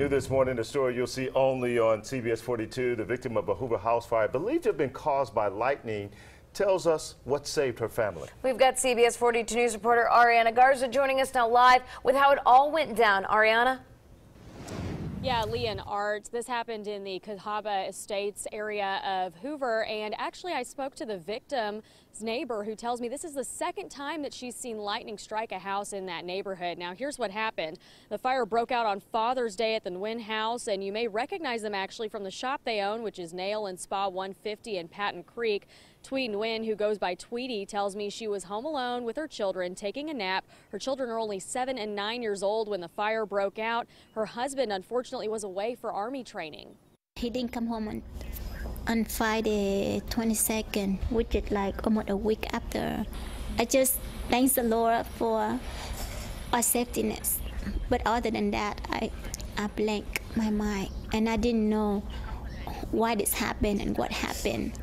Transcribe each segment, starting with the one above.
New this morning, the story you'll see only on CBS 42, the victim of a Hoover house fire believed to have been caused by lightning, tells us what saved her family. We've got CBS 42 News reporter Ariana Garza joining us now live with how it all went down. Ariana? Yeah, Lee and Art, this happened in the Cahaba Estates area of Hoover, and actually I spoke to the victim's neighbor who tells me this is the second time that she's seen lightning strike a house in that neighborhood. Now here's what happened. The fire broke out on Father's Day at the Nguyen house, and you may recognize them actually from the shop they own, which is Nail and Spa 150 in Patton Creek. Tweet Nguyen, who goes by Tweety, tells me she was home alone with her children taking a nap. Her children are only 7 and 9 years old when the fire broke out. Her husband, unfortunately, was away for Army training. He didn't come home on Friday 22nd, which is like almost a week after. I just thank the Lord for our safetyness. But other than that, I blank my mind, and I didn't know why this happened and what happened.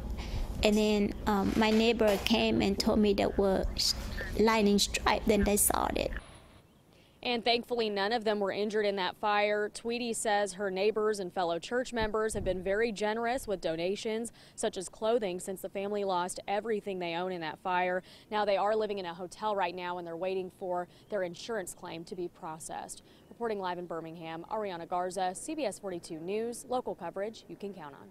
And then my neighbor came and told me there were lightning strike, then they saw it. And thankfully, none of them were injured in that fire. Tweety says her neighbors and fellow church members have been very generous with donations, such as clothing, since the family lost everything they own in that fire. Now they are living in a hotel right now, and they're waiting for their insurance claim to be processed. Reporting live in Birmingham, Ariana Garza, CBS 42 News, local coverage you can count on.